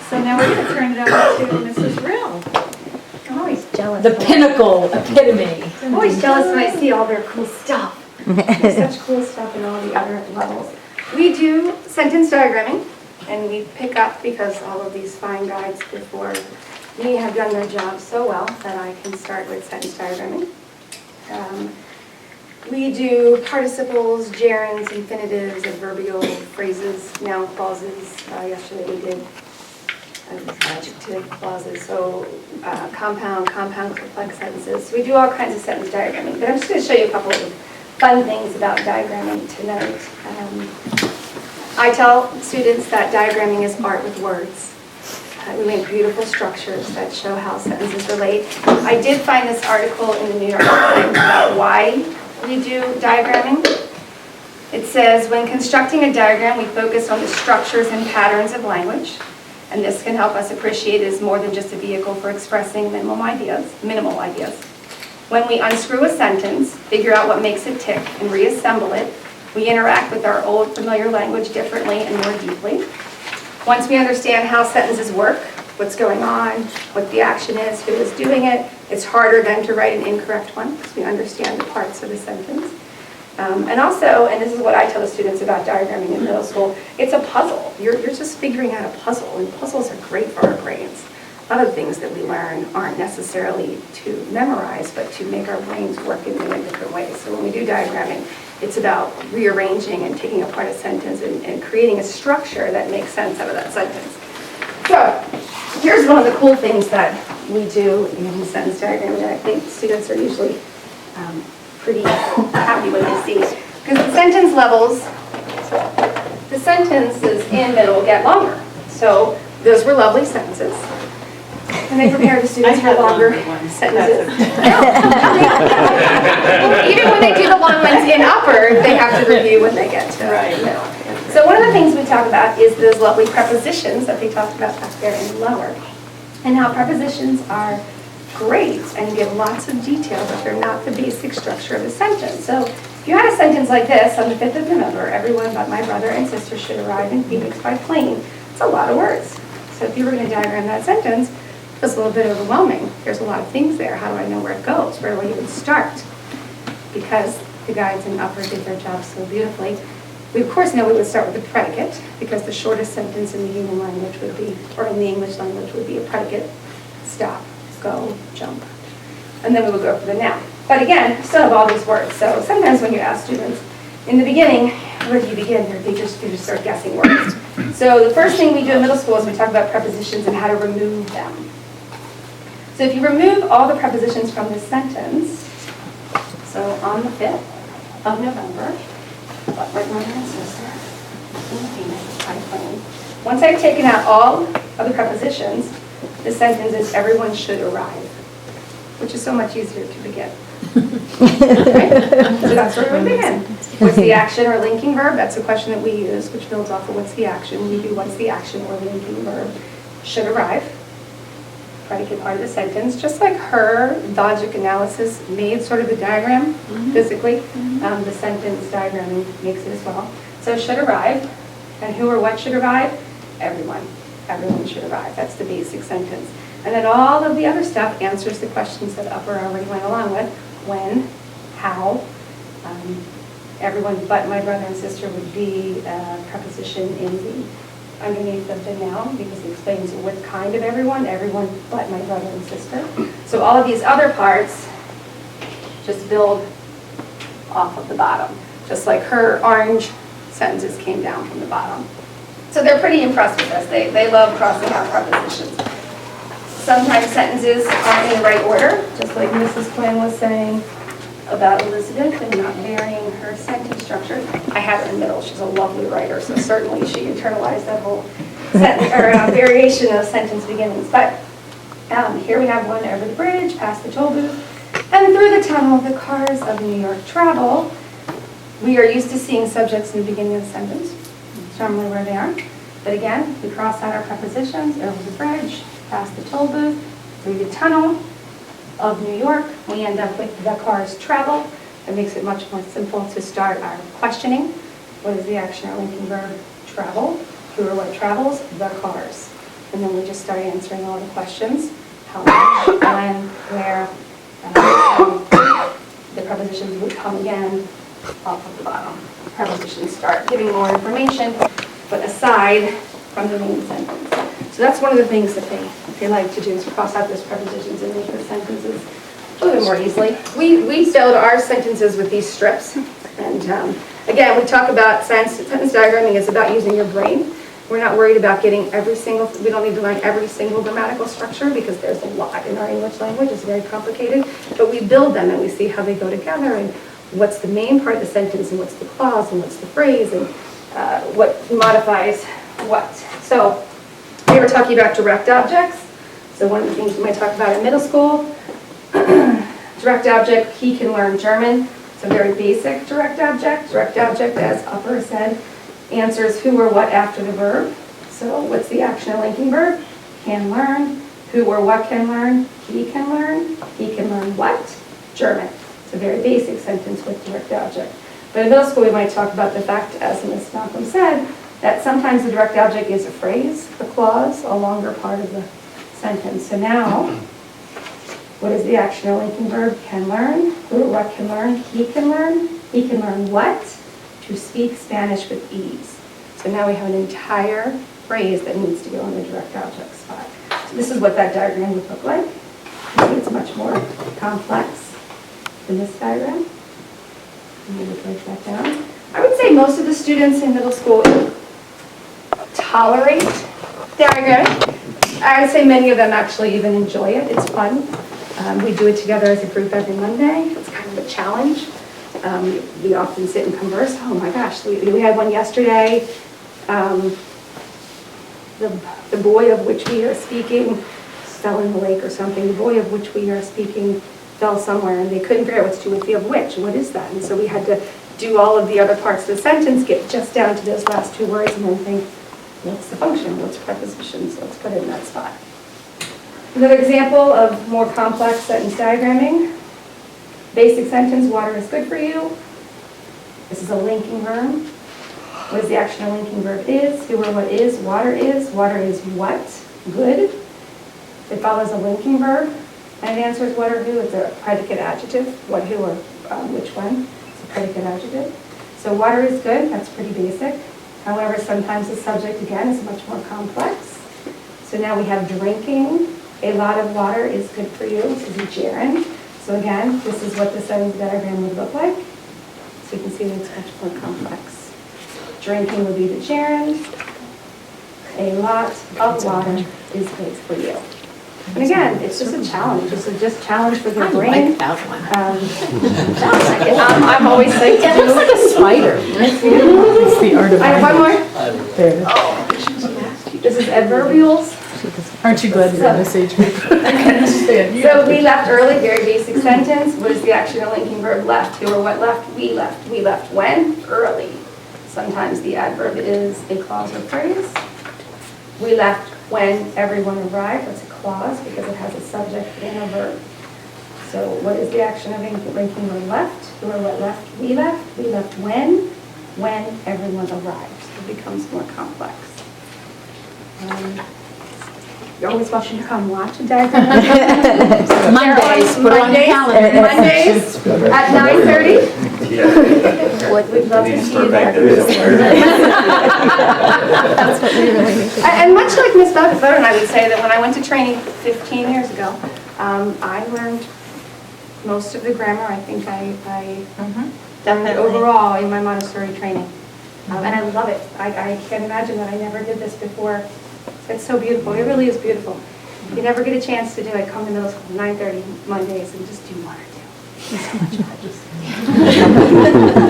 So now we're going to turn it over to Mrs. Rill. I'm always jealous. The pinnacle epitome. I'm always jealous when I see all their cool stuff. There's such cool stuff in all the other levels. We do sentence diagramming, and we pick up because all of these fine guides before me have done their job so well that I can start with sentence diagramming. We do participles, gerunds, infinitives, adverbial phrases, noun clauses. Yesterday we did adjective clauses, so compound, complex sentences. So we do all kinds of sentence diagramming, but I'm just going to show you a couple of fun things about diagramming tonight. I tell students that diagramming is art with words. We make beautiful structures that show how sentences relate. I did find this article in the New York Times about why we do diagramming. It says, when constructing a diagram, we focus on the structures and patterns of language, and this can help us appreciate it as more than just a vehicle for expressing minimal ideas. When we unscrew a sentence, figure out what makes it tick, and reassemble it, we interact with our old familiar language differently and more deeply. Once we understand how sentences work, what's going on, what the action is, who is doing it, it's harder then to write an incorrect one because we understand the parts of the sentence. And also, and this is what I tell the students about diagramming in middle school, it's a puzzle. You're just figuring out a puzzle, and puzzles are great for our brains. A lot of things that we learn aren't necessarily to memorize, but to make our brains work in really different ways. So when we do diagramming, it's about rearranging and taking apart a sentence and creating a structure that makes sense out of that sentence. So here's one of the cool things that we do in sentence diagramming that I think students are usually pretty happy when they see. Because the sentence levels, the sentences in middle get longer. So those were lovely sentences. And they prepare the students for longer sentences. Even when they do the long ones in upper, they have to review when they get to middle. So one of the things we talk about is those lovely prepositions that they talked about back there in lower. And how prepositions are great and give lots of detail, but they're not the basic structure of a sentence. So if you had a sentence like this, on the 5th of November, everyone but my brother and sister should arrive in Phoenix by plane. It's a lot of words. So if you were going to diagram that sentence, it's a little bit overwhelming. There's a lot of things there. How do I know where it goes? Where do I even start? Because the guides in upper did their job so beautifully. We of course know we would start with the predicate, because the shortest sentence in the human language would be, or in the English language would be a predicate. Stop, go, jump. And then we would go for the noun. But again, still have all these words. So sometimes when you ask students, in the beginning, where do you begin? They just start guessing words. So the first thing we do in middle school is we talk about prepositions and how to remove them. So if you remove all the prepositions from this sentence, so on the 5th of November, but my brother and sister in Phoenix by plane. Once I've taken out all of the prepositions, the sentence is everyone should arrive, which is so much easier to begin. Right? So that's where we begin. What's the action or linking verb? That's a question that we use, which builds off of what's the action. We do what's the action or linking verb. Should arrive. Predicate part of the sentence, just like her logic analysis made sort of the diagram physically, the sentence diagramming makes it as well. So should arrive, and who or what should arrive? Everyone. Everyone should arrive. That's the basic sentence. And then all of the other stuff answers the questions that upper already went along with. When, how, everyone but my brother and sister would be a preposition in the underneath of the noun, because it explains what kind of everyone but my brother and sister. So all of these other parts just build off of the bottom, just like her orange sentences came down from the bottom. So they're pretty impressed with us. They love crossing out prepositions. Sometimes sentences aren't in the right order, just like Mrs. Quinn was saying about Elizabeth and not varying her sentence structure. I had her in the middle. She's a lovely writer, so certainly she internalized that whole sentence, or variation of sentence beginnings. But here we have one over the bridge, past the toll booth, and through the tunnel, the cars of New York travel. We are used to seeing subjects in the beginning of the sentence. It's normally where they are. But again, we cross out our prepositions over the bridge, past the toll booth, through the tunnel of New York. We end up with the cars travel. It makes it much more simple to start our questioning. What is the action or linking verb? Travel. Who or what travels? The cars. And then we just start answering all the questions. How much, when, where, the prepositions would come again off of the bottom. Prepositions start giving more information, but aside from the main sentence. So that's one of the things that they like to do, is cross out those prepositions and make the sentences a little bit more easily. We build our sentences with these strips. And again, we talk about sentence diagramming is about using your brain. We're not worried about getting we don't need to learn every single grammatical structure because there's a lot in our English language. It's very complicated. But we build them and we see how they go together and what's the main part of the sentence and what's the clause and what's the phrase and what modifies what. So we were talking about direct objects. So one of the things we might talk about in middle school, direct object, he can learn German. It's a very basic direct object. Direct object, as Upper said, answers who or what after the verb. So what's the action or linking verb? Can learn. Who or what can learn? He can learn. He can learn what? German. It's a very basic sentence with direct object. But in middle school, we might talk about the fact, as Ms. Malcolm said, that sometimes the direct object is a phrase, a clause, a longer part of the sentence. So now, what is the action or linking verb? Can learn. Who or what can learn? He can learn. He can learn what? To speak Spanish with ease. So now we have an entire phrase that needs to go in the direct object spot. So this is what that diagram would look like. You see it's much more complex than this diagram. I'm going to break that down. I would say most of the students in middle school tolerate diagramming. I would say many of them actually even enjoy it. It's fun. We do it together as a group every Monday. It's kind of a challenge. We often sit and converse. Oh my gosh, we had one yesterday. The boy of which we are speaking fell in the lake or something. The boy of which we are speaking fell somewhere, and they couldn't figure out what to do with the of which. What is that? And so we had to do all of the other parts of the sentence, get just down to those last two words, and then think, what's the function? What's prepositions? Let's put it in that spot. Another example of more complex sentence diagramming. Basic sentence, water is good for you. This is a linking verb. What is the action or linking verb is? Who or what is? Water is. Water is what? Good. It follows a linking verb. And it answers what or who. It's a predicate adjective. What, who, or which one. It's a predicate adjective. So water is good. That's pretty basic. However, sometimes the subject, again, is much more complex. So now we have drinking. A lot of water is good for you. This is a gerund. So again, this is what the sentence diagram would look like. So you can see that it's much more complex. Drinking would be the gerund. A lot of water is good for you. And again, it's just a challenge. It's just a challenge for the brain. I like that one. I'm always saying It looks like a spider. It's the art of I have one more. There. This is adverbials. Aren't you glad you're on this age group? I can understand you. So we left early, very basic sentence. What is the action or linking verb? Left. Who or what left? We left. We left when? Early. Sometimes the adverb is a clause or phrase. We left when everyone arrived. That's a clause because it has a subject and a verb. So what is the action of linking verb? Left. Who or what left? We left. We left when everyone arrived. So it becomes more complex. You're always welcome to come watch a diagram. Mondays, put it on your calendar. Mondays at 9:30. Yeah. We'd love to Need to see start you back there. there. That's what we really need to do. And much like Ms. Butler and I would say that when I went to training 15 years ago, I learned most of the grammar. I think I done that overall in my Montessori training. And I love it. I can't imagine that I never did this before. It's so beautiful. It really is beautiful. If you never get a chance to do it, come to middle school 9:30 Mondays and just do one or two. It's so much fun.